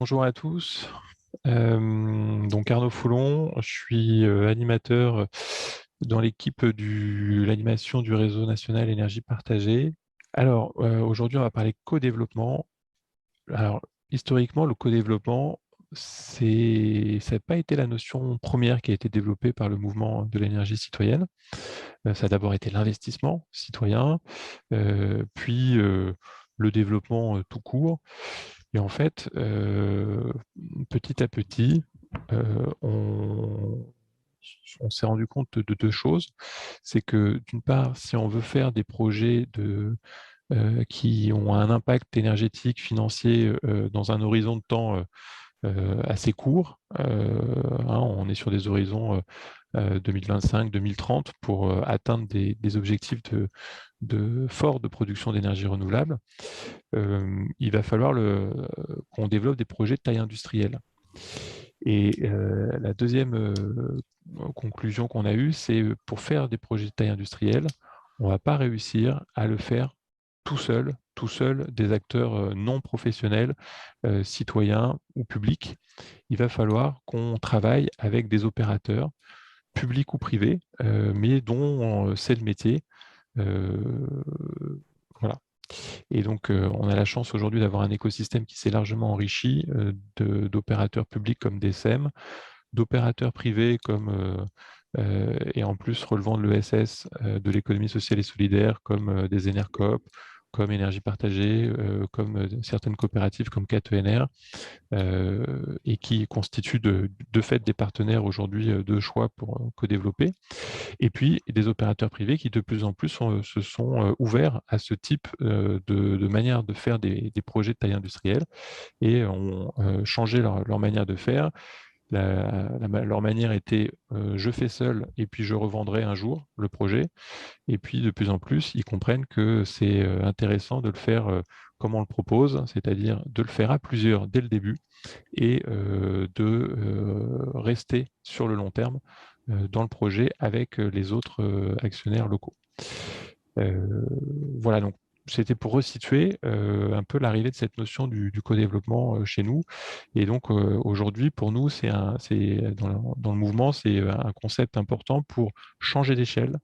Bonjour à tous. Donc Arnaud Foulon, je suis animateur dans l'équipe de l'animation du réseau national énergie partagée. Alors aujourd'hui on va parler co-développement. Alors historiquement le co-développement ça n'a pas été la notion première qui a été développée par le mouvement de l'énergie citoyenne. Ça a d'abord été l'investissement citoyen, puis le développement tout court. Et en fait, petit à petit, on s'est rendu compte de deux choses. C'est que d'une part, si on veut faire des projets qui ont un impact énergétique, financier dans un horizon de temps assez court, on est sur des horizons 2025-2030 pour atteindre des objectifs forts de production d'énergie renouvelable, il va falloir qu'on développe des projets de taille industrielle. Et la deuxième conclusion qu'on a eue, c'est pour faire des projets de taille industrielle, on ne va pas réussir à le faire tout seul, des acteurs non professionnels, citoyens ou publics. Il va falloir qu'on travaille avec des opérateurs, publics ou privés, mais dont c'est le métier. Euh, voilà. Et donc, on a la chance aujourd'hui d'avoir un écosystème qui s'est largement enrichi d'opérateurs publics comme DSM, d'opérateurs privés comme, et en plus relevant de l'ESS, de l'économie sociale et solidaire, comme des Enercoop, comme Énergie Partagée, comme certaines coopératives comme KTNR, et qui constituent de fait des partenaires aujourd'hui de choix pour co-développer. Et puis, des opérateurs privés qui de plus en plus se sont ouverts à ce type de manière de faire des projets de taille industrielle et ont changé leur manière de faire. Leur manière était je fais seul et puis je revendrai un jour le projet. Et puis de plus en plus, ils comprennent que c'est intéressant de le faire comme on le propose, c'est-à-dire de le faire à plusieurs dès le début et de rester sur le long terme dans le projet avec les autres actionnaires locaux. Voilà, donc c'était pour resituer un peu l'arrivée de cette notion du co-développement chez nous. Et donc aujourd'hui, pour nous, dans le mouvement, c'est un concept important pour changer d'échelle,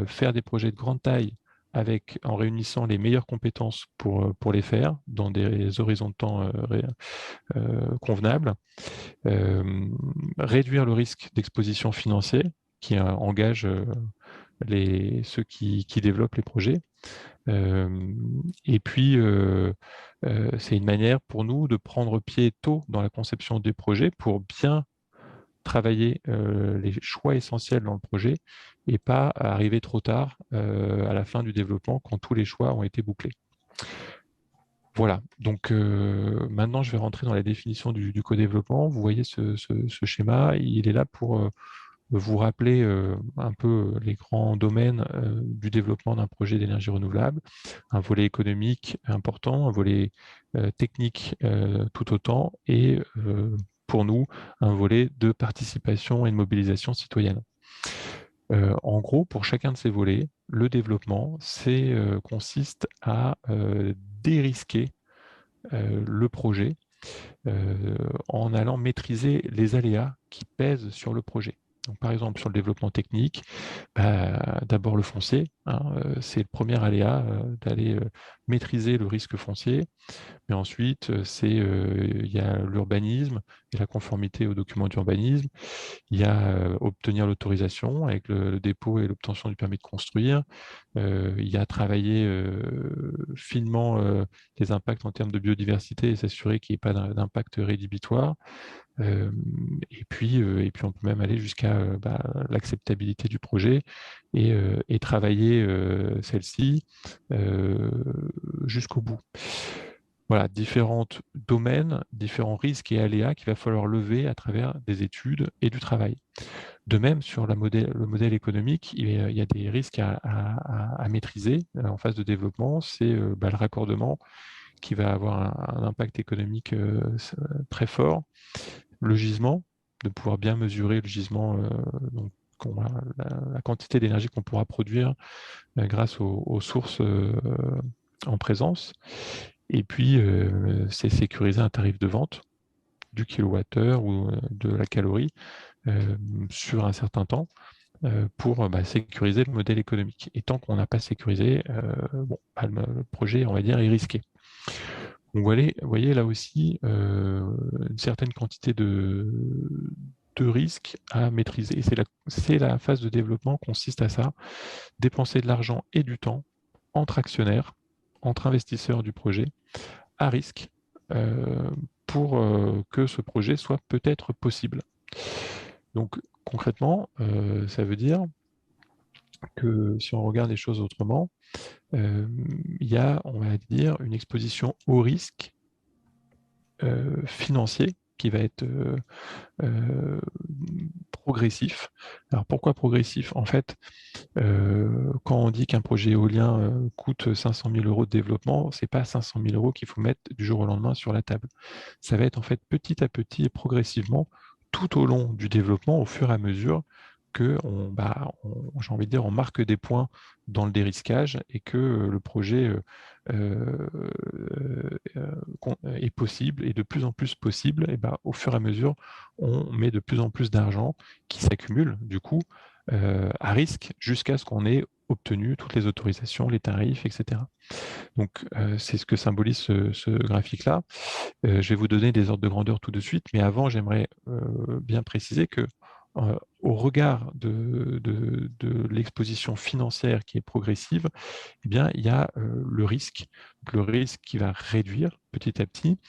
faire des projets de grande taille en réunissant les meilleures compétences pour les faire dans des horizons de temps convenables, réduire le risque d'exposition financière qui engage ceux qui développent les projets. Et puis, c'est une manière pour nous de prendre pied tôt dans la conception des projets pour bien travailler les choix essentiels dans le projet et pas arriver trop tard à la fin du développement quand tous les choix ont été bouclés. Voilà, donc maintenant je vais rentrer dans la définition du co-développement. Vous voyez ce schéma, il est là pour vous rappeler un peu les grands domaines du développement d'un projet d'énergie renouvelable, un volet économique important, un volet technique tout autant, et pour nous, un volet de participation et de mobilisation citoyenne. En gros, pour chacun de ces volets, le développement consiste à dérisquer le projet en allant maîtriser les aléas qui pèsent sur le projet. Donc, par exemple, sur le développement technique, d'abord le foncier, c'est le premier aléa d'aller maîtriser le risque foncier. Mais ensuite, il y a l'urbanisme et la conformité aux documents d'urbanisme. Il y a obtenir l'autorisation avec le dépôt et l'obtention du permis de construire. Il y a travailler finement les impacts en termes de biodiversité et s'assurer qu'il n'y ait pas d'impact rédhibitoire. Et puis, on peut même aller jusqu'à l'acceptabilité du projet et travailler celle-ci jusqu'au bout. Voilà, différents domaines, différents risques et aléas qu'il va falloir lever à travers des études et du travail. De même, sur le modèle économique, il y a des risques à maîtriser en phase de développement. C'est le raccordement qui va avoir un impact économique très fort. Le gisement, de pouvoir bien mesurer le gisement, donc la quantité d'énergie qu'on pourra produire grâce aux sources en présence. Et puis, c'est sécuriser un tarif de vente du kilowattheure ou de la calorie sur un certain temps pour sécuriser le modèle économique. Et tant qu'on n'a pas sécurisé, le projet, on va dire, est risqué. Donc, vous voyez là aussi une certaine quantité de risques à maîtriser. C'est la phase de développement consiste à ça, dépenser de l'argent et du temps entre actionnaires, entre investisseurs du projet, à risque, pour que ce projet soit peut-être possible. Donc concrètement, ça veut dire que si on regarde les choses autrement, il y a, on va dire, une exposition au risque financier qui va être progressif. Alors pourquoi progressif? En fait, quand on dit qu'un projet éolien coûte 500 000 euros de développement, c'est pas 500 000 euros qu'il faut mettre du jour au lendemain sur la table. Ça va être en fait petit à petit et progressivement tout au long du développement, au fur et à mesure que j'ai envie de dire, on marque des points dans le dérisquage et que le projet est possible et de plus en plus possible. Et au fur et à mesure, on met de plus en plus d'argent qui s'accumule du coup à risque jusqu'à ce qu'on ait obtenu toutes les autorisations, les tarifs, etc. Donc, c'est ce que symbolise ce graphique-là. Je vais vous donner des ordres de grandeur tout de suite, mais avant, j'aimerais bien préciser que au regard de l'exposition financière qui est progressive, eh bien, il y a le risque qui va réduire petit à petit.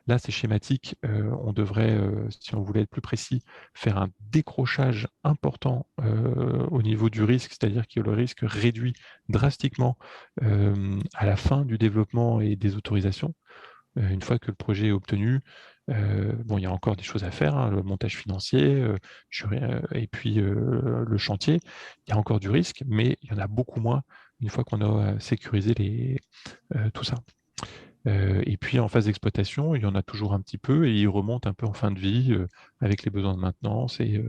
Là, c'est schématique. On devrait, si on voulait être plus précis, faire un décrochage important au niveau du risque, c'est-à-dire que le risque réduit drastiquement à la fin du développement et des autorisations. Une fois que le projet est obtenu, il y a encore des choses à faire, hein, le montage financier, et puis le chantier. Il y a encore du risque, mais il y en a beaucoup moins une fois qu'on a sécurisé tout ça. Et puis en phase d'exploitation, il y en a toujours un petit peu et il remonte un peu en fin de vie avec les besoins de maintenance et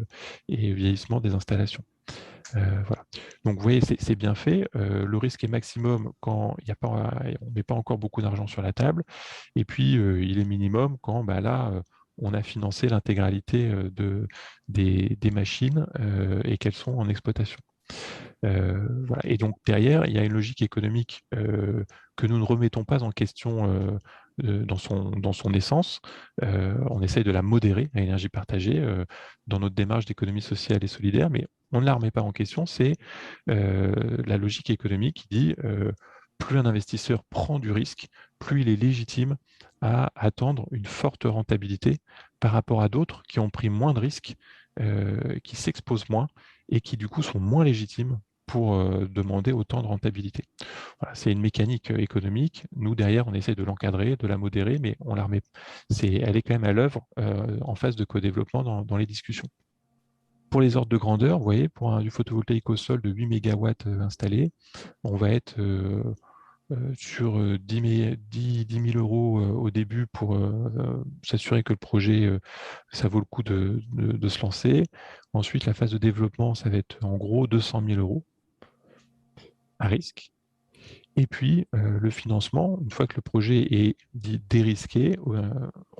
vieillissement des installations. Voilà. Donc vous voyez, c'est bien fait. Le risque est maximum quand on ne met pas encore beaucoup d'argent sur la table. Et puis, il est minimum quand là, on a financé l'intégralité des machines et qu'elles sont en exploitation. Voilà. Et donc derrière, il y a une logique économique que nous ne remettons pas en question dans son essence. On essaye de la modérer à énergie partagée dans notre démarche d'économie sociale et solidaire, mais on ne la remet pas en question. C'est la logique économique qui dit plus un investisseur prend du risque, plus il est légitime à attendre une forte rentabilité par rapport à d'autres qui ont pris moins de risques, qui s'exposent moins et qui du coup sont moins légitimes pour demander autant de rentabilité. Voilà, c'est une mécanique économique. Nous, derrière, on essaie de l'encadrer, de la modérer, mais on la remet. Elle est quand même à l'œuvre en phase de co-développement dans les discussions. Pour les ordres de grandeur, vous voyez, pour du photovoltaïque au sol de 8 MW installé, on va être sur 10 000 euros au début pour s'assurer que le projet, ça vaut le coup de se lancer. Ensuite, la phase de développement, ça va être en gros 200 000 euros à risque. Et puis, le financement, une fois que le projet est dit dérisqué,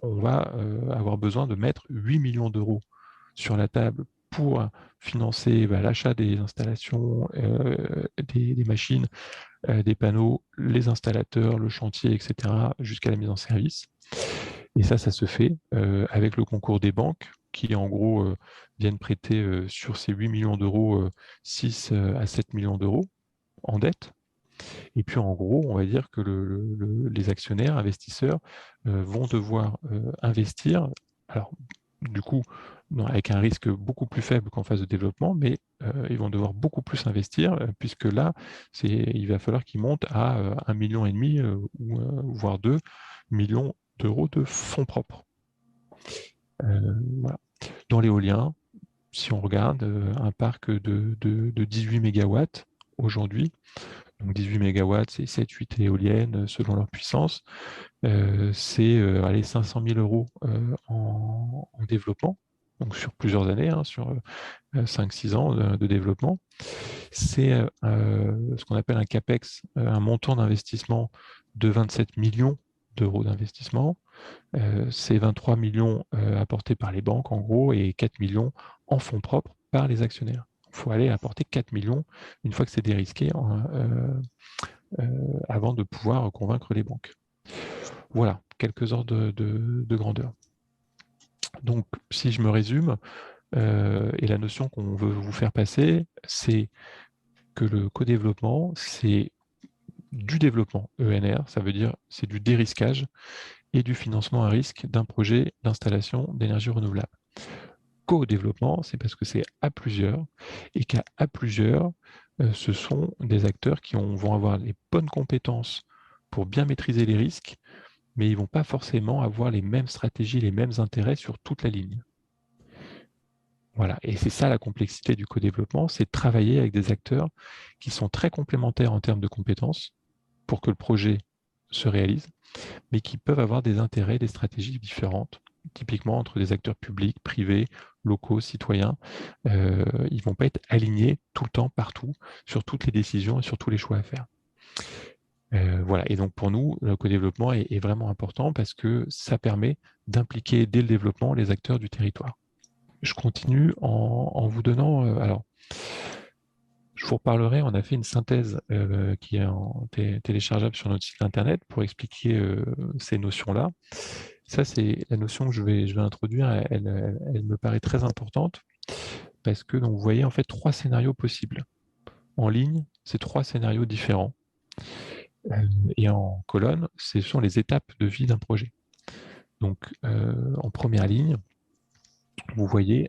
on va avoir besoin de mettre 8 millions d'euros sur la table pour financer l'achat des installations, des machines, des panneaux, les installateurs, le chantier, etc., jusqu'à la mise en service. Et ça se fait avec le concours des banques qui, en gros, viennent prêter sur ces 8 millions d'euros 6 à 7 millions d'euros en dette. Et puis, en gros, on va dire que les actionnaires, investisseurs, vont devoir investir. Alors, du coup, avec un risque beaucoup plus faible qu'en phase de développement, mais ils vont devoir beaucoup plus investir, puisque là, il va falloir qu'ils montent à 1,5 million ou voire 2 millions d'euros de fonds propres. Voilà. Dans l'éolien, si on regarde un parc de 18 MW aujourd'hui, donc 18 MW, c'est 7-8 éoliennes selon leur puissance, c'est 500 000 euros en développement, donc sur plusieurs années, hein, sur 5-6 ans de développement. C'est ce qu'on appelle un CAPEX, un montant d'investissement de 27 millions d'euros d'investissement. C'est 23 millions apportés par les banques, en gros, et 4 millions en fonds propres par les actionnaire. Il faut aller apporter 4 millions une fois que c'est dérisqué avant de pouvoir convaincre les banques. Voilà, quelques ordres de grandeur. Donc, si je me résume, et la notion qu'on veut vous faire passer, c'est que le co-développement, c'est du développement ENR, ça veut dire c'est du dérisquage et du financement à risque d'un projet d'installation d'énergie renouvelable. Co-développement, c'est parce que c'est à plusieurs et qu'à plusieurs, ce sont des acteurs qui vont avoir les bonnes compétences pour bien maîtriser les risques, mais ils ne vont pas forcément avoir les mêmes stratégies, les mêmes intérêts sur toute la ligne. Voilà, et c'est ça la complexité du co-développement, c'est de travailler avec des acteurs qui sont très complémentaires en termes de compétences pour que le projet se réalise, mais qui peuvent avoir des intérêts, des stratégies différentes, typiquement entre des acteurs publics, privés, locaux, citoyens. Ils ne vont pas être alignés tout le temps, partout, sur toutes les décisions et sur tous les choix à faire. Voilà. Et donc pour nous, le co-développement est vraiment important parce que ça permet d'impliquer dès le développement les acteurs du territoire. Je continue en vous donnant... alors, je vous reparlerai, on a fait une synthèse qui est téléchargeable sur notre site internet pour expliquer ces notions-là. Ça, c'est la notion que je vais introduire, elle me paraît très importante parce que donc, vous voyez en fait 3 scénarios possibles. En ligne, c'est 3 scénarios différents. Et en colonne, ce sont les étapes de vie d'un projet. Donc, en première ligne, vous voyez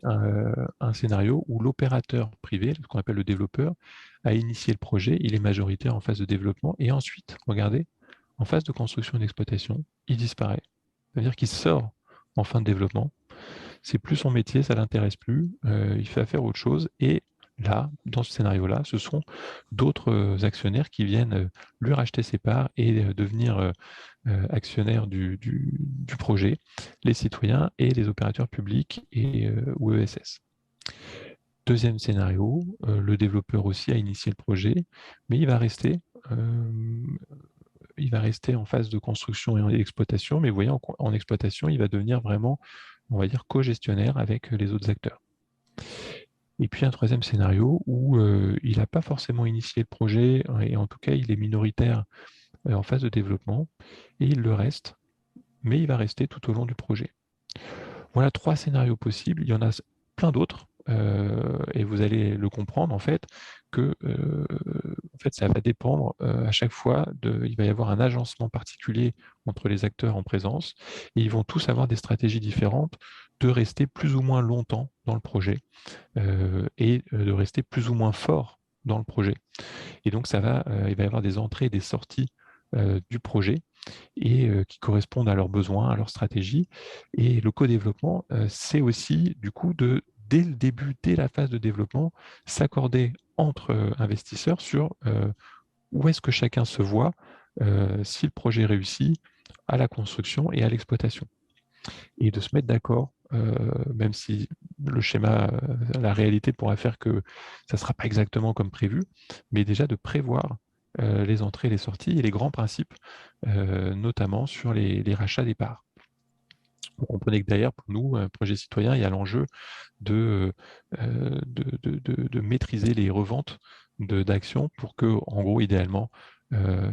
un scénario où l'opérateur privé, ce qu'on appelle le développeur, a initié le projet, il est majoritaire en phase de développement, et ensuite, regardez, en phase de construction et d'exploitation, il disparaît. C'est-à-dire qu'il sort en fin de développement, c'est plus son métier, ça ne l'intéresse plus, il fait affaire à autre chose, et là, dans ce scénario-là, ce sont d'autres actionnaires qui viennent lui racheter ses parts et devenir actionnaires du projet, les citoyens et les opérateurs publics ou ESS. Deuxième scénario, le développeur aussi a initié le projet, mais il va rester en phase de construction et d'exploitation, mais vous voyez, en exploitation, il va devenir vraiment, on va dire, co-gestionnaire avec les autres acteurs. Et puis un troisième scénario où il n'a pas forcément initié le projet, et en tout cas, il est minoritaire en phase de développement, et il le reste, mais il va rester tout au long du projet. Voilà 3 scénarios possibles, il y en a plein d'autres, et vous allez le comprendre en fait, que en fait, ça va dépendre à chaque fois, il va y avoir un agencement particulier entre les acteurs en présence, et ils vont tous avoir des stratégies différentes de rester plus ou moins longtemps dans le projet, et de rester plus ou moins fort dans le projet. Et donc, il va y avoir des entrées et des sorties du projet et qui correspondent à leurs besoins, à leurs stratégies. Et le co-développement, c'est aussi, du coup, dès le début, dès la phase de développement, s'accorder entre investisseurs sur où est-ce que chacun se voit si le projet réussit à la construction et à l'exploitation. Et de se mettre d'accord, même si le schéma, la réalité pourra faire que ça ne sera pas exactement comme prévu, mais déjà de prévoir les entrées et les sorties et les grands principes, notamment sur les rachats des parts. Vous comprenez que d'ailleurs, pour nous, un projet citoyen, il y a l'enjeu de maîtriser les reventes d'actions pour que, en gros, idéalement,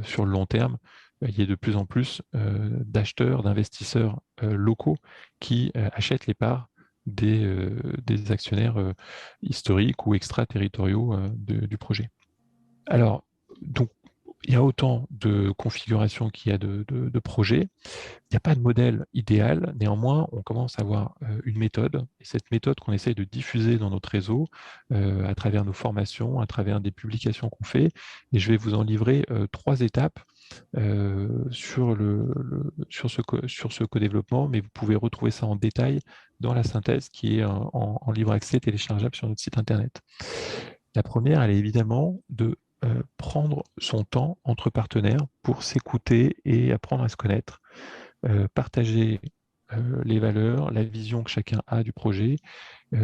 sur le long terme, il y ait de plus en plus d'acheteurs, d'investisseurs locaux qui achètent les parts des actionnaires historiques ou extraterritoriaux du projet. Alors, donc, il y a autant de configurations qu'il y a de projets. Il n'y a pas de modèle idéal, néanmoins, on commence à avoir une méthode, et cette méthode qu'on essaye de diffuser dans notre réseau, à travers nos formations, à travers des publications qu'on fait, et je vais vous en livrer 3 étapes sur ce co-développement, mais vous pouvez retrouver ça en détail dans la synthèse qui est en libre accès téléchargeable sur notre site internet. La première, elle est évidemment de prendre son temps entre partenaires pour s'écouter et apprendre à se connaître, partager les valeurs, la vision que chacun a du projet,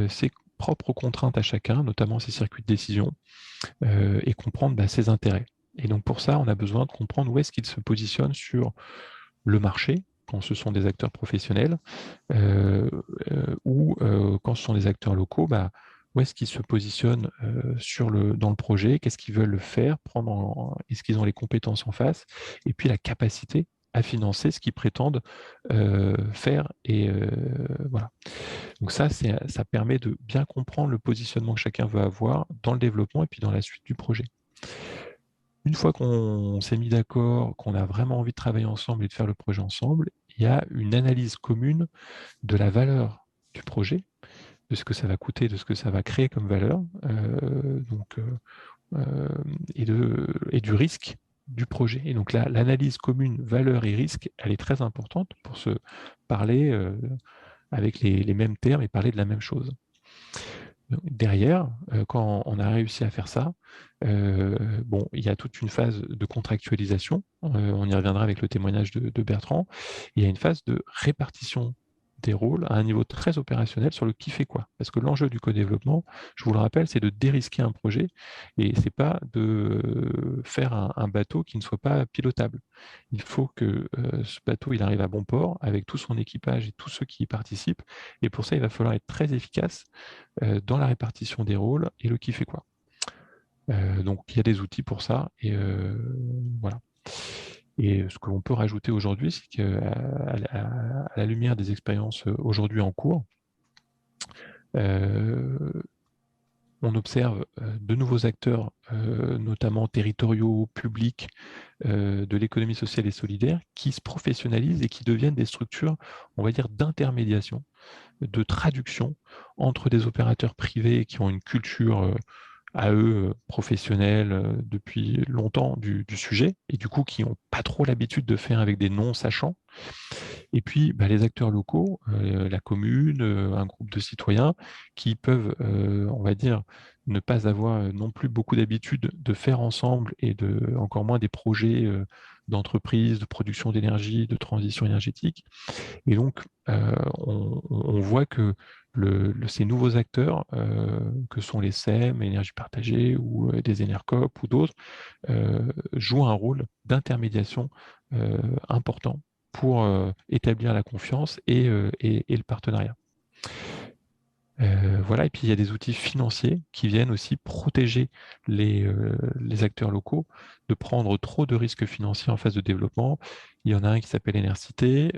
ses propres contraintes à chacun, notamment ses circuits de décision, et comprendre ses intérêts. Et donc pour ça, on a besoin de comprendre où est-ce qu'il se positionne sur le marché, quand ce sont des acteurs professionnels, ou quand ce sont des acteurs locaux, bah, où est-ce qu'ils se positionnent dans le projet, qu'est-ce qu'ils veulent faire, est-ce qu'ils ont les compétences en face, et puis la capacité à financer ce qu'ils prétendent faire. Et voilà. Donc ça permet de bien comprendre le positionnement que chacun veut avoir dans le développement et puis dans la suite du projet. Une fois qu'on s'est mis d'accord, qu'on a vraiment envie de travailler ensemble et de faire le projet ensemble, il y a une analyse commune de la valeur du projet, de ce que ça va coûter, de ce que ça va créer comme valeur, et du risque du projet. Et donc là, l'analyse commune valeur et risque, elle est très importante pour se parler avec les mêmes termes et parler de la même chose. Derrière, quand on a réussi à faire ça, bon, il y a toute une phase de contractualisation. On y reviendra avec le témoignage de Bertrand. Il y a une phase de répartition des rôles à un niveau très opérationnel sur le qui fait quoi. Parce que l'enjeu du co-développement, je vous le rappelle, c'est de dérisquer un projet et c'est pas de faire un bateau qui ne soit pas pilotable. Il faut que ce bateau il arrive à bon port avec tout son équipage et tous ceux qui y participent. Et pour ça, il va falloir être très efficace dans la répartition des rôles et le qui fait quoi. Donc il y a des outils pour ça et voilà. Et ce que l'on peut rajouter aujourd'hui, c'est qu'à la lumière des expériences aujourd'hui en cours, euh, on observe de nouveaux acteurs, notamment territoriaux, publics, de l'économie sociale et solidaire, qui se professionnalisent et qui deviennent des structures, on va dire, d'intermédiation, de traduction entre des opérateurs privés qui ont une culture à eux professionnels depuis longtemps du sujet et du coup qui n'ont pas trop l'habitude de faire avec des non-sachants. Et puis bah, les acteurs locaux, la commune, un groupe de citoyens qui peuvent, on va dire, ne pas avoir non plus beaucoup d'habitude de faire ensemble et encore moins des projets d'entreprise, de production d'énergie, de transition énergétique. Et donc, on voit que ces nouveaux acteurs, que sont les SEM, Énergie partagée, ou des Enercop ou d'autres, jouent un rôle d'intermédiation important pour établir la confiance et le partenariat. Voilà, et puis il y a des outils financiers qui viennent aussi protéger les acteurs locaux de prendre trop de risques financiers en phase de développement. Il y en a un qui s'appelle Enercité,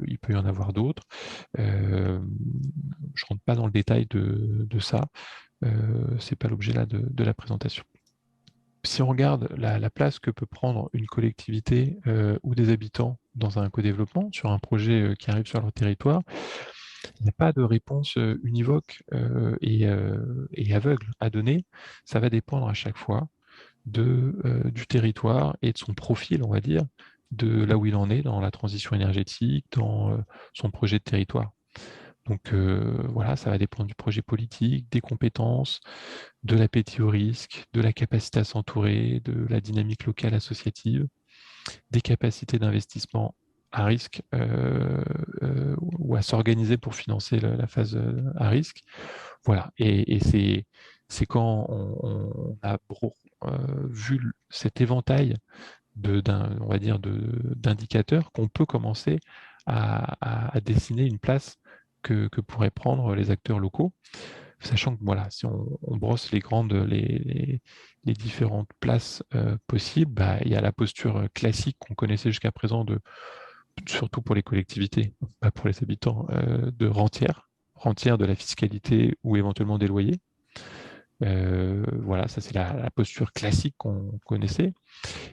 il peut y en avoir d'autres. Je ne rentre pas dans le détail de ça, c'est pas l'objet là de la présentation. Si on regarde la place que peut prendre une collectivité ou des habitants dans un co-développement, sur un projet qui arrive sur leur territoire, il n'y a pas de réponse univoque et aveugle à donner. Ça va dépendre à chaque fois du territoire et de son profil, on va dire, de là où il en est dans la transition énergétique, dans son projet de territoire. Donc voilà, ça va dépendre du projet politique, des compétences, de l'appétit au risque, de la capacité à s'entourer, de la dynamique locale associative, des capacités d'investissement à risque ou à s'organiser pour financer la phase à risque. Voilà, et c'est quand on a vu cet éventail on va dire d'indicateurs qu'on peut commencer à dessiner une place que pourraient prendre les acteurs locaux, sachant que voilà, si on brosse les différentes places possibles, bah, il y a la posture classique qu'on connaissait jusqu'à présent, surtout pour les collectivités, pas pour les habitants, de rentière de la fiscalité ou éventuellement des loyers. Voilà, ça c'est la posture classique qu'on connaissait.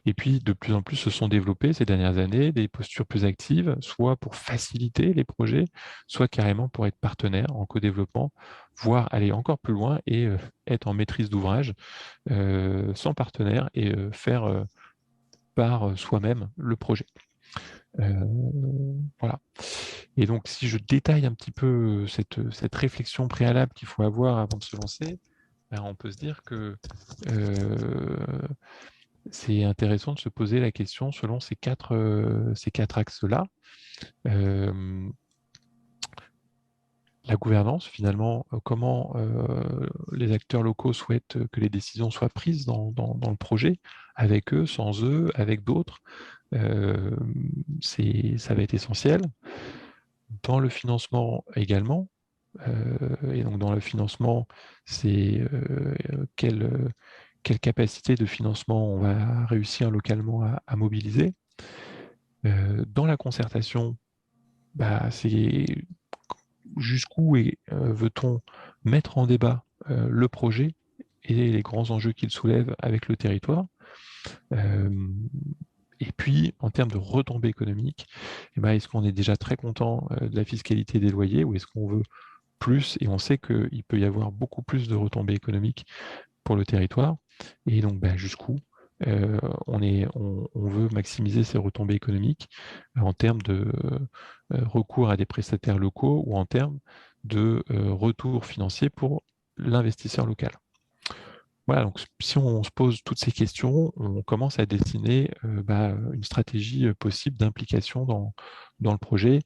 Et puis, de plus en plus se sont développées ces dernières années des postures plus actives, soit pour faciliter les projets, soit carrément pour être partenaire en co-développement, voire aller encore plus loin et être en maîtrise d'ouvrage sans partenaire et faire par soi-même le projet. Voilà. Et donc, si je détaille un petit peu cette réflexion préalable qu'il faut avoir avant de se lancer, ben, on peut se dire que c'est intéressant de se poser la question selon ces quatre axes-là. La gouvernance, finalement, comment les acteurs locaux souhaitent que les décisions soient prises dans le projet, avec eux, sans eux, avec d'autres. ça va être essentiel. Dans le financement également, et donc dans le financement, c'est quelle capacité de financement on va réussir localement à mobiliser. Dans la concertation, c'est jusqu'où veut-on mettre en débat le projet et les grands enjeux qu'il soulève avec le territoire. Et puis, en termes de retombées économiques, est-ce qu'on est déjà très content de la fiscalité des loyers ou est-ce qu'on veut plus? Et on sait qu'il peut y avoir beaucoup plus de retombées économiques pour le territoire. Et donc, jusqu'où on veut maximiser ces retombées économiques en termes de recours à des prestataires locaux ou en termes de retour financier pour l'investisseur local. Voilà, donc si on se pose toutes ces questions, on commence à dessiner une stratégie possible d'implication dans le projet.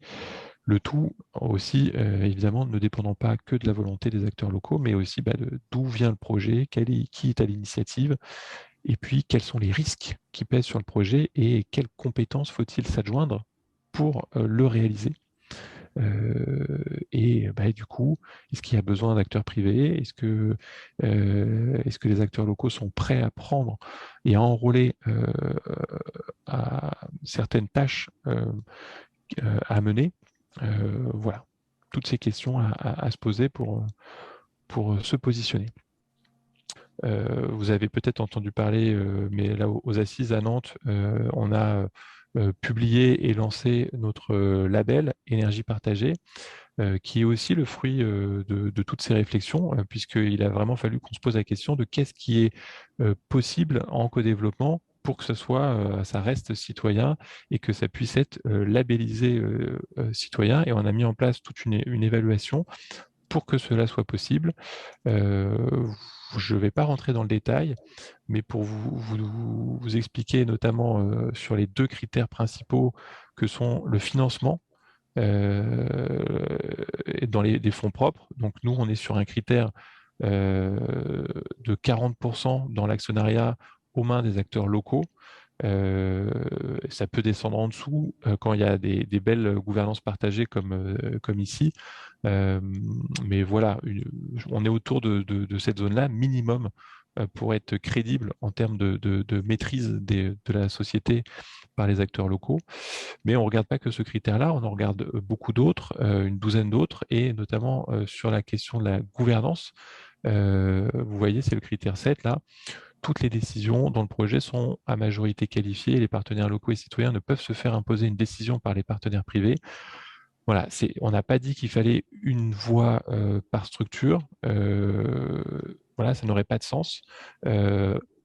Le tout aussi, évidemment, ne dépendant pas que de la volonté des acteurs locaux, mais aussi d'où vient le projet, qui est à l'initiative, et puis quels sont les risques qui pèsent sur le projet et quelles compétences faut-il s'adjoindre pour le réaliser. Du coup, est-ce qu'il y a besoin d'acteurs privés? Est-ce que les acteurs locaux sont prêts à prendre et à enrôler à certaines tâches à mener? Voilà, toutes ces questions à se poser pour se positionner. Vous avez peut-être entendu parler, mais là aux Assises à Nantes, on a publié et lancé notre label Énergie partagée, qui est aussi le fruit de toutes ces réflexions, puisqu'il a vraiment fallu qu'on se pose la question de qu'est-ce qui est possible en co-développement pour que ça reste citoyen et que ça puisse être labellisé citoyen. Et on a mis en place toute une évaluation pour que cela soit possible. Je ne vais pas rentrer dans le détail, mais pour vous expliquer notamment sur les 2 critères principaux que sont le financement dans des fonds propres. Donc nous, on est sur un critère de 40% dans l'actionnariat aux mains des acteurs locaux. Ça peut descendre en dessous quand il y a des belles gouvernances partagées comme ici. Mais voilà, on est autour de cette zone-là, minimum, pour être crédible en termes de maîtrise de la société par les acteurs locaux. Mais on ne regarde pas que ce critère-là, on en regarde beaucoup d'autres, une douzaine d'autres, et notamment sur la question de la gouvernance. Vous voyez, c'est le critère 7 là. Toutes les décisions dans le projet sont à majorité qualifiée et les partenaires locaux et citoyens ne peuvent se faire imposer une décision par les partenaires privés. Voilà, on n'a pas dit qu'il fallait une voie par structure. Voilà, ça n'aurait pas de sens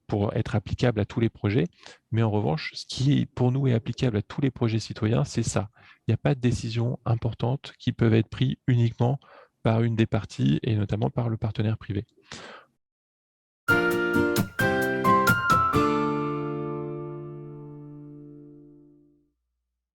pour être applicable à tous les projets. Mais en revanche, ce qui pour nous est applicable à tous les projets citoyens, c'est ça. Il n'y a pas de décisions importantes qui peuvent être prises uniquement par une des parties et notamment par le partenaire privé.